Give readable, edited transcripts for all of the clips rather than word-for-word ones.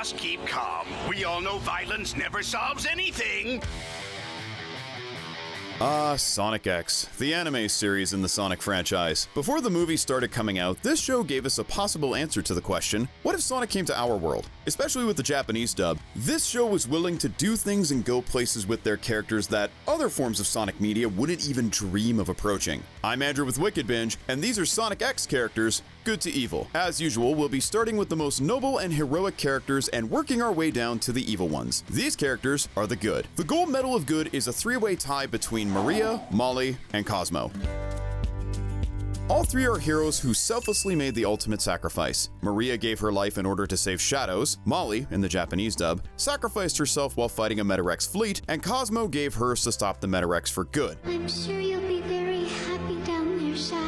just keep calm. We all know violence never solves anything. Sonic X, the anime series in the Sonic franchise. Before the movie started coming out, this show gave us a possible answer to the question, what if Sonic came to our world? Especially with the Japanese dub, this show was willing to do things and go places with their characters that other forms of Sonic media wouldn't even dream of approaching. I'm Andrew with Wicked Binge, and these are Sonic X characters, good to evil. As usual, we'll be starting with the most noble and heroic characters and working our way down to the evil ones. These characters are the good. The gold medal of good is a three-way tie between Maria, Molly, and Cosmo. All three are heroes who selflessly made the ultimate sacrifice. Maria gave her life in order to save Shadows, Molly, in the Japanese dub, sacrificed herself while fighting a Metorex fleet, and Cosmo gave hers to stop the Metorex for good. I'm sure you'll be very happy down there, Shadow.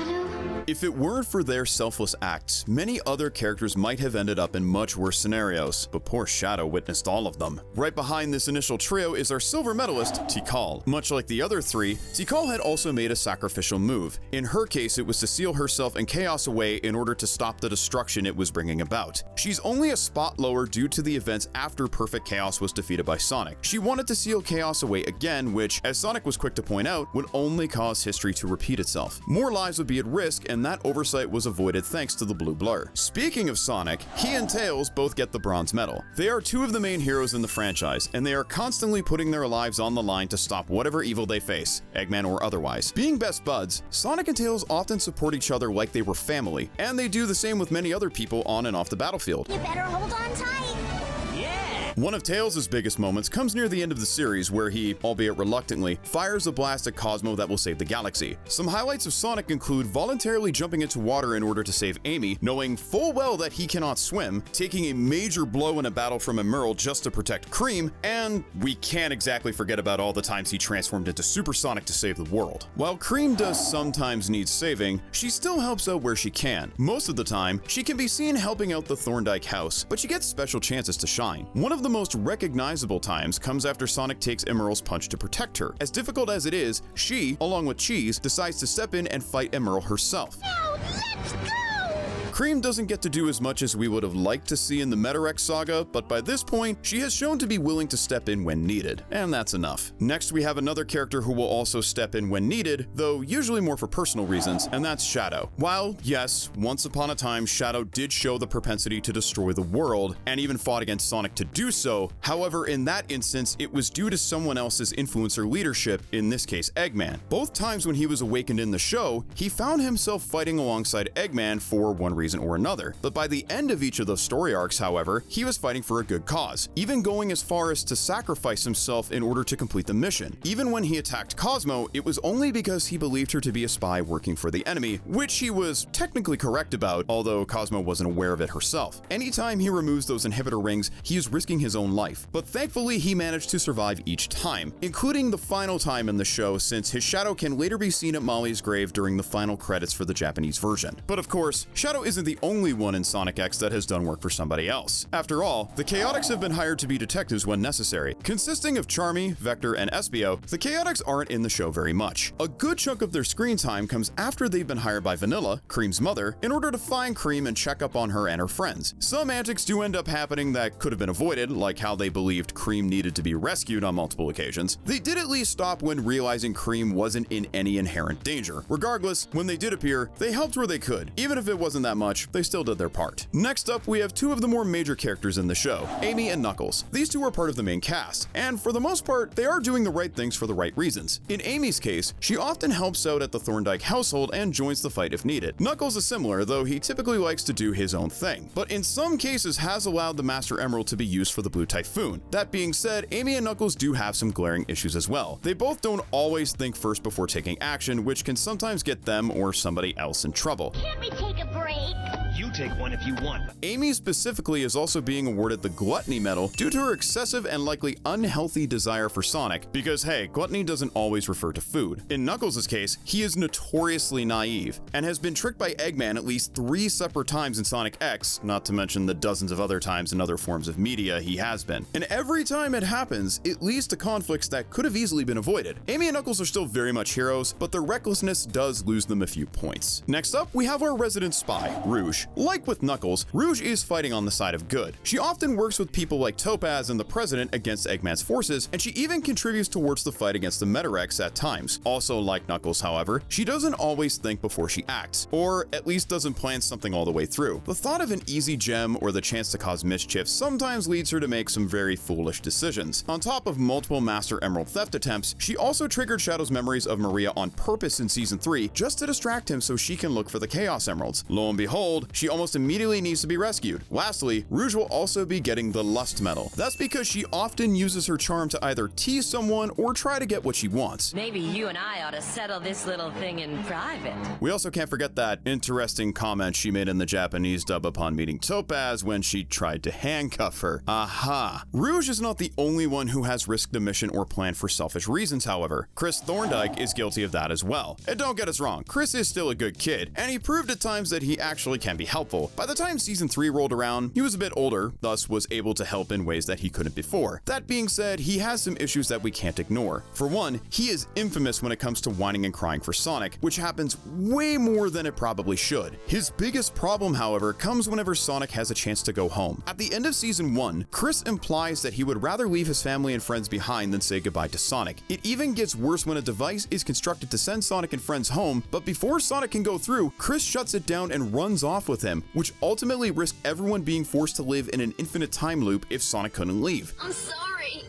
If it weren't for their selfless acts, many other characters might have ended up in much worse scenarios, but poor Shadow witnessed all of them. Right behind this initial trio is our silver medalist, Tikal. Much like the other three, Tikal had also made a sacrificial move. In her case, it was to seal herself and Chaos away in order to stop the destruction it was bringing about. She's only a spot lower due to the events after Perfect Chaos was defeated by Sonic. She wanted to seal Chaos away again, which, as Sonic was quick to point out, would only cause history to repeat itself. More lives would be at risk, and that oversight was avoided thanks to the blue blur. Speaking of Sonic, he and Tails both get the bronze medal. They are two of the main heroes in the franchise, and they are constantly putting their lives on the line to stop whatever evil they face, Eggman or otherwise. Being best buds, Sonic and Tails often support each other like they were family, and they do the same with many other people on and off the battlefield. You better hold on tight. One of Tails' biggest moments comes near the end of the series where he, albeit reluctantly, fires a blast at Cosmo that will save the galaxy. Some highlights of Sonic include voluntarily jumping into water in order to save Amy, knowing full well that he cannot swim, taking a major blow in a battle from Emerald just to protect Cream, and we can't exactly forget about all the times he transformed into Super Sonic to save the world. While Cream does sometimes need saving, she still helps out where she can. Most of the time, she can be seen helping out the Thorndike house, but she gets special chances to shine. One of the most recognizable times comes after Sonic takes Emerald's punch to protect her. As difficult as it is, she, along with Cheese, decides to step in and fight Emerald herself. Now, let's go! Cream doesn't get to do as much as we would have liked to see in the Metorex saga, but by this point, she has shown to be willing to step in when needed, and that's enough. Next, we have another character who will also step in when needed, though usually more for personal reasons, and that's Shadow. While, yes, once upon a time, Shadow did show the propensity to destroy the world, and even fought against Sonic to do so, however, in that instance, it was due to someone else's influence or leadership, in this case, Eggman. Both times when he was awakened in the show, he found himself fighting alongside Eggman for one reason or another. But by the end of each of those story arcs, however, he was fighting for a good cause, even going as far as to sacrifice himself in order to complete the mission. Even when he attacked Cosmo, it was only because he believed her to be a spy working for the enemy, which he was technically correct about, although Cosmo wasn't aware of it herself. Anytime he removes those inhibitor rings, he is risking his own life, but thankfully he managed to survive each time, including the final time in the show, since his shadow can later be seen at Molly's grave during the final credits for the Japanese version. But of course, Shadow isn't the only one in Sonic X that has done work for somebody else. After all, the Chaotix have been hired to be detectives when necessary. Consisting of Charmy, Vector, and Espio, the Chaotix aren't in the show very much. A good chunk of their screen time comes after they've been hired by Vanilla, Cream's mother, in order to find Cream and check up on her and her friends. Some antics do end up happening that could have been avoided, like how they believed Cream needed to be rescued on multiple occasions. They did at least stop when realizing Cream wasn't in any inherent danger. Regardless, when they did appear, they helped where they could. Even if it wasn't that much, they still did their part. Next up, we have two of the more major characters in the show, Amy and Knuckles. These two are part of the main cast, and for the most part, they are doing the right things for the right reasons. In Amy's case, she often helps out at the Thorndike household and joins the fight if needed. Knuckles is similar, though he typically likes to do his own thing, but in some cases has allowed the Master Emerald to be used for the Blue Typhoon. That being said, Amy and Knuckles do have some glaring issues as well. They both don't always think first before taking action, which can sometimes get them or somebody else in trouble. Can't we take a break? You take one if you want. Amy specifically is also being awarded the Gluttony Medal due to her excessive and likely unhealthy desire for Sonic, because hey, gluttony doesn't always refer to food. In Knuckles' case, he is notoriously naive, and has been tricked by Eggman at least 3 separate times in Sonic X, not to mention the dozens of other times in other forms of media he has been. And every time it happens, it leads to conflicts that could have easily been avoided. Amy and Knuckles are still very much heroes, but their recklessness does lose them a few points. Next up, we have our resident spy, Rouge. Rouge. Like with Knuckles, Rouge is fighting on the side of good. She often works with people like Topaz and the President against Eggman's forces, and she even contributes towards the fight against the Metorex at times. Also like Knuckles, however, she doesn't always think before she acts, or at least doesn't plan something all the way through. The thought of an easy gem or the chance to cause mischief sometimes leads her to make some very foolish decisions. On top of multiple Master Emerald theft attempts, she also triggered Shadow's memories of Maria on purpose in Season 3 just to distract him so she can look for the Chaos Emeralds. Lo and behold, she almost immediately needs to be rescued. Lastly, Rouge will also be getting the Lust Medal. That's because she often uses her charm to either tease someone or try to get what she wants. Maybe you and I ought to settle this little thing in private. We also can't forget that interesting comment she made in the Japanese dub upon meeting Topaz when she tried to handcuff her. Aha! Rouge is not the only one who has risked a mission or plan for selfish reasons, however. Chris Thorndike is guilty of that as well. And don't get us wrong, Chris is still a good kid, and he proved at times that he actually can be helpful. By the time Season 3 rolled around, he was a bit older, thus was able to help in ways that he couldn't before. That being said, he has some issues that we can't ignore. For one, he is infamous when it comes to whining and crying for Sonic, which happens way more than it probably should. His biggest problem, however, comes whenever Sonic has a chance to go home. At the end of Season 1, Chris implies that he would rather leave his family and friends behind than say goodbye to Sonic. It even gets worse when a device is constructed to send Sonic and friends home, but before Sonic can go through, Chris shuts it down and runs off with him, which ultimately risks everyone being forced to live in an infinite time loop if Sonic couldn't leave. I'm sorry.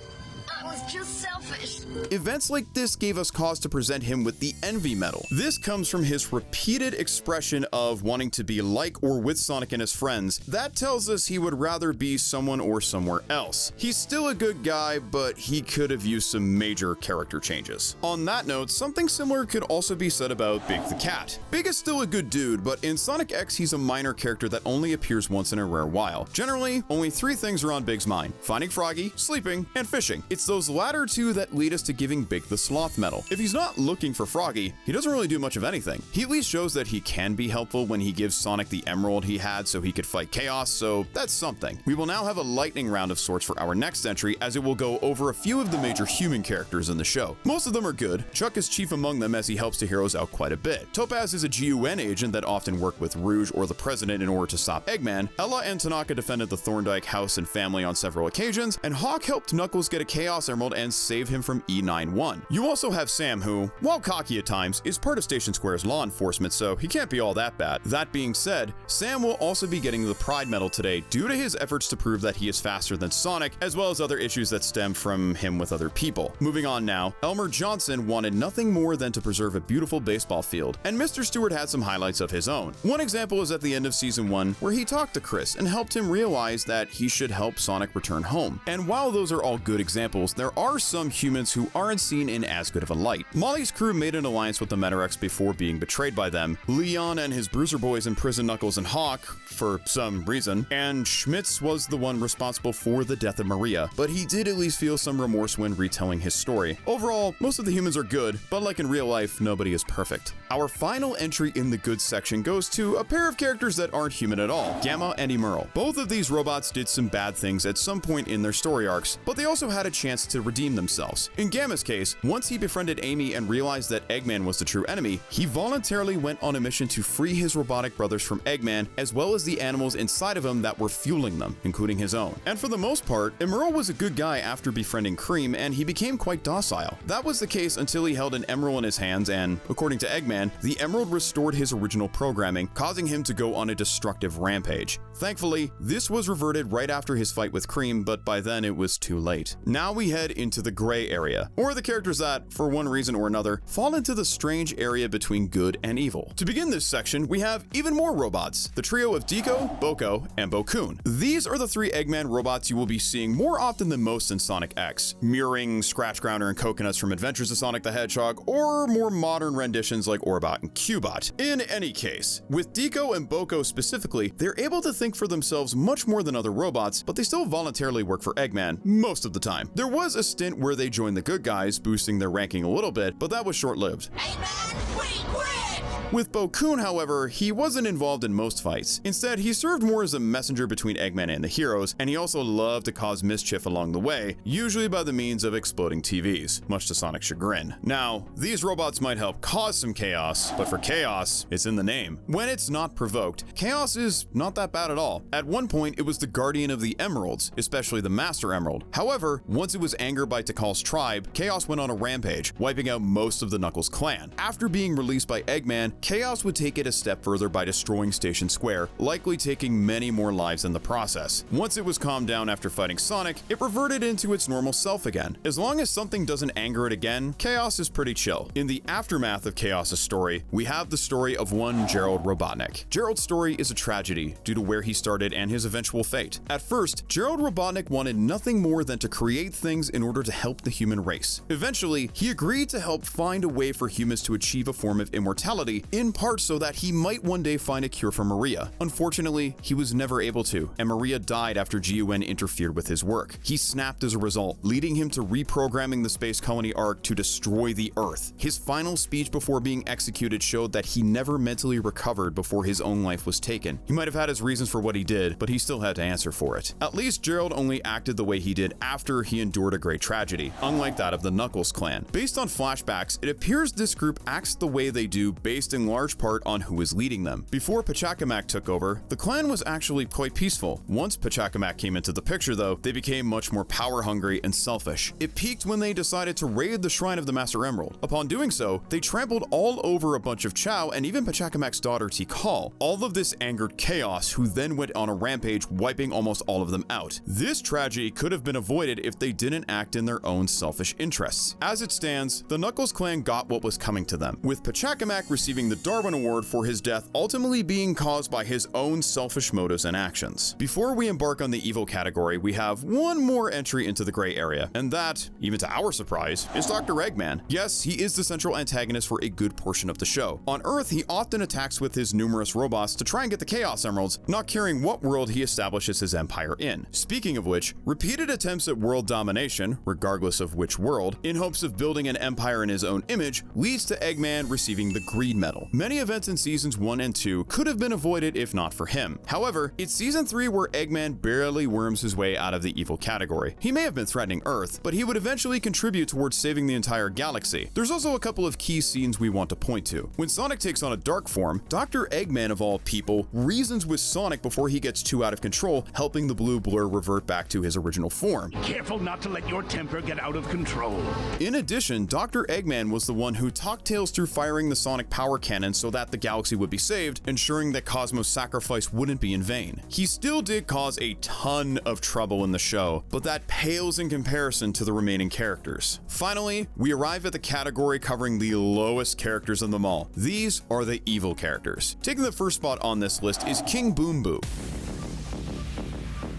I was just selfish. Events like this gave us cause to present him with the Envy Medal. This comes from his repeated expression of wanting to be like or with Sonic and his friends. That tells us he would rather be someone or somewhere else. He's still a good guy, but he could have used some major character changes. On that note, something similar could also be said about Big the Cat. Big is still a good dude, but in Sonic X he's a minor character that only appears once in a rare while. Generally, only 3 things are on Big's mind: finding Froggy, sleeping, and fishing. It's those latter 2 that lead us to giving Big the Sloth Medal. If he's not looking for Froggy, he doesn't really do much of anything. He at least shows that he can be helpful when he gives Sonic the emerald he had so he could fight Chaos, so that's something. We will now have a lightning round of sorts for our next entry, as it will go over a few of the major human characters in the show. Most of them are good. Chuck is chief among them as he helps the heroes out quite a bit. Topaz is a GUN agent that often worked with Rouge or the President in order to stop Eggman. Ella and Tanaka defended the Thorndike house and family on several occasions, and Hawk helped Knuckles get a Chaos Emerald and save him from E91. You also have Sam who, while cocky at times, is part of Station Square's law enforcement, so he can't be all that bad. That being said, Sam will also be getting the Pride Medal today due to his efforts to prove that he is faster than Sonic, as well as other issues that stem from him with other people. Moving on now, Elmer Johnson wanted nothing more than to preserve a beautiful baseball field, and Mr. Stewart had some highlights of his own. One example is at the end of Season 1, where he talked to Chris and helped him realize that he should help Sonic return home. And while those are all good examples, there are some humans who aren't seen in as good of a light. Molly's crew made an alliance with the Metorex before being betrayed by them. Leon and his Bruiser Boys imprisoned Knuckles and Hawk for some reason, and Schmitz was the one responsible for the death of Maria, but he did at least feel some remorse when retelling his story. Overall, most of the humans are good, but like in real life, nobody is perfect. Our final entry in the good section goes to a pair of characters that aren't human at all, Gamma and Emerl. Both of these robots did some bad things at some point in their story arcs, but they also had a chance to redeem themselves. In Gamma's case, once he befriended Amy and realized that Eggman was the true enemy, he voluntarily went on a mission to free his robotic brothers from Eggman, as well as the animals inside of him that were fueling them, including his own. And for the most part, Emerl was a good guy after befriending Cream, and he became quite docile. That was the case until he held an emerald in his hands, and according to Eggman, the emerald restored his original programming, causing him to go on a destructive rampage. Thankfully, this was reverted right after his fight with Cream, but by then it was too late. Now we head into the gray area, or the characters that, for one reason or another, fall into the strange area between good and evil. To begin this section, we have even more robots, the trio of Deeko, Boko, and Bokun. These are the 3 Eggman robots you will be seeing more often than most in Sonic X, mirroring Scratch Grounder and Coconuts from Adventures of Sonic the Hedgehog, or more modern renditions like Orbot and Cubot. In any case, with Deeko and Boko specifically, they're able to think for themselves much more than other robots, but they still voluntarily work for Eggman most of the time. There was a stint where they joined the good guys, boosting their ranking a little bit, but that was short-lived. Hey man, we quit! With Bo-kun, however, he wasn't involved in most fights. Instead, he served more as a messenger between Eggman and the heroes, and he also loved to cause mischief along the way, usually by the means of exploding TVs, much to Sonic's chagrin. Now, these robots might help cause some chaos, but for chaos, it's in the name. When it's not provoked, chaos is not that bad at all. At one point, it was the guardian of the emeralds, especially the Master Emerald. However, once it was angered by Tikal's tribe, Chaos went on a rampage, wiping out most of the Knuckles clan. After being released by Eggman, Chaos would take it a step further by destroying Station Square, likely taking many more lives in the process. Once it was calmed down after fighting Sonic, it reverted into its normal self again. As long as something doesn't anger it again, Chaos is pretty chill. In the aftermath of Chaos's story, we have the story of one Gerald Robotnik. Gerald's story is a tragedy due to where he started and his eventual fate. At first, Gerald Robotnik wanted nothing more than to create things in order to help the human race. Eventually, he agreed to help find a way for humans to achieve a form of immortality, in part so that he might one day find a cure for Maria. Unfortunately, he was never able to, and Maria died after GUN interfered with his work. He snapped as a result, leading him to reprogramming the Space Colony Arc to destroy the Earth. His final speech before being executed showed that he never mentally recovered before his own life was taken. He might have had his reasons for what he did, but he still had to answer for it. At least Gerald only acted the way he did after he endured a great tragedy, unlike that of the Knuckles clan. Based on flashbacks, it appears this group acts the way they do based in large part on who is leading them. Before Pachacamac took over, the clan was actually quite peaceful. Once Pachacamac came into the picture though, they became much more power-hungry and selfish. It peaked when they decided to raid the Shrine of the Master Emerald. Upon doing so, they trampled all over a bunch of Chow and even Pachacamac's daughter Tikal. All of this angered Chaos, who then went on a rampage, wiping almost all of them out. This tragedy could have been avoided if they didn't act in their own selfish interests. As it stands, the Knuckles clan got what was coming to them, with Pachacamac receiving the Darwin Award for his death ultimately being caused by his own selfish motives and actions. Before we embark on the evil category, we have one more entry into the gray area, and that, even to our surprise, is Dr. Eggman. Yes, he is the central antagonist for a good portion of the show. On Earth, he often attacks with his numerous robots to try and get the Chaos Emeralds, not caring what world he establishes his empire in. Speaking of which, repeated attempts at world domination, regardless of which world, in hopes of building an empire in his own image, leads to Eggman receiving the Greed Medal. Many events in seasons 1 and 2 could have been avoided if not for him. However, it's season 3 where Eggman barely worms his way out of the evil category. He may have been threatening Earth, but he would eventually contribute towards saving the entire galaxy. There's also a couple of key scenes we want to point to. When Sonic takes on a dark form, Dr. Eggman of all people reasons with Sonic before he gets too out of control, helping the blue blur revert back to his original form. Careful not to let your temper get out of control. In addition, Dr. Eggman was the one who talked Tails through firing the Sonic power cannon so that the galaxy would be saved, ensuring that Cosmo's sacrifice wouldn't be in vain. He still did cause a ton of trouble in the show, but that pales in comparison to the remaining characters. Finally, we arrive at the category covering the lowest characters of them all. These are the evil characters. Taking the first spot on this list is King Boom Boo.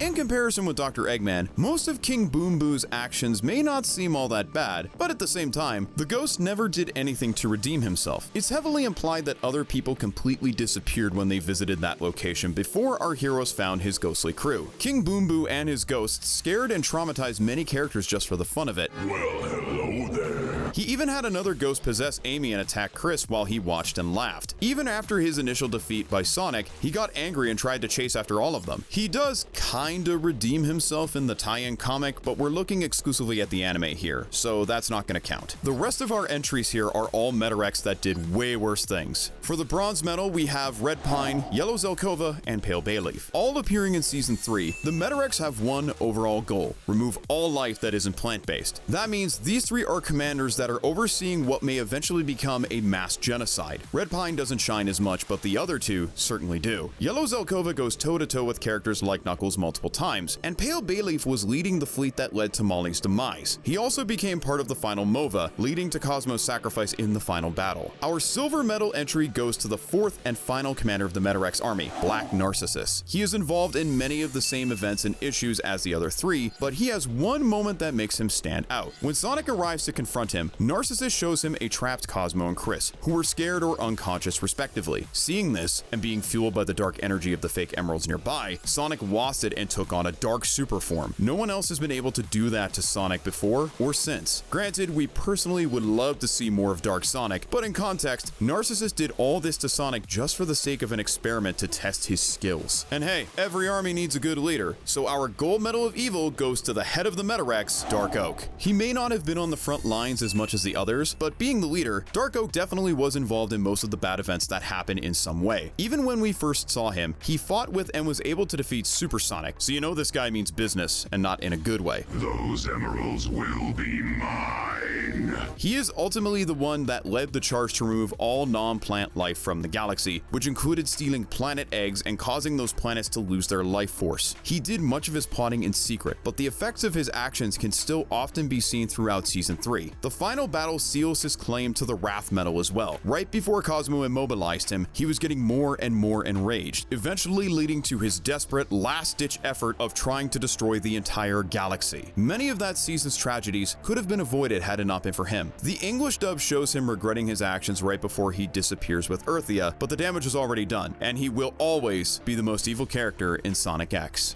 In comparison with Dr. Eggman, most of King Boom Boo's actions may not seem all that bad, but at the same time, the ghost never did anything to redeem himself. It's heavily implied that other people completely disappeared when they visited that location before our heroes found his ghostly crew. King Boom Boo and his ghosts scared and traumatized many characters just for the fun of it. Well, hello there. He even had another ghost possess Amy and attack Chris while he watched and laughed. Even after his initial defeat by Sonic, he got angry and tried to chase after all of them. He does kinda redeem himself in the tie-in comic, but we're looking exclusively at the anime here, so that's not gonna count. The rest of our entries here are all Metorex that did way worse things. For the bronze medal, we have Red Pine, Yellow Zelkova, and Pale Bayleaf. All appearing in season 3, the Metorex have one overall goal: remove all life that isn't plant-based. That means these 3 are commanders that are overseeing what may eventually become a mass genocide. Red Pine doesn't shine as much, but the other 2 certainly do. Yellow Zelkova goes toe-to-toe with characters like Knuckles multiple times, and Pale Bayleaf was leading the fleet that led to Molly's demise. He also became part of the final MOVA, leading to Cosmo's sacrifice in the final battle. Our silver medal entry goes to the 4th and final commander of the Metorex army, Black Narcissus. He is involved in many of the same events and issues as the other 3, but he has one moment that makes him stand out. When Sonic arrives to confront him, Narcissus shows him a trapped Cosmo and Chris, who were scared or unconscious respectively. Seeing this, and being fueled by the dark energy of the fake emeralds nearby, Sonic lost it and took on a dark super form. No one else has been able to do that to Sonic before or since. Granted, we personally would love to see more of Dark Sonic, but in context, Narcissus did all this to Sonic just for the sake of an experiment to test his skills. And hey, every army needs a good leader, so our gold medal of evil goes to the head of the Metorex, Dark Oak. He may not have been on the front lines as much as the others, but being the leader, Dark Oak definitely was involved in most of the bad events that happen in some way. Even when we first saw him, he fought with and was able to defeat Super Sonic, so you know this guy means business, and not in a good way. Those emeralds will be mine. He is ultimately the one that led the charge to remove all non-plant life from the galaxy, which included stealing planet eggs and causing those planets to lose their life force. He did much of his plotting in secret, but the effects of his actions can still often be seen throughout Season 3. The final battle seals his claim to the Wrath Medal as well. Right before Cosmo immobilized him, he was getting more and more enraged, eventually leading to his desperate last-ditch effort of trying to destroy the entire galaxy. Many of that season's tragedies could have been avoided had it not been for him. The English dub shows him regretting his actions right before he disappears with Earthia, but the damage is already done, and he will always be the most evil character in Sonic X.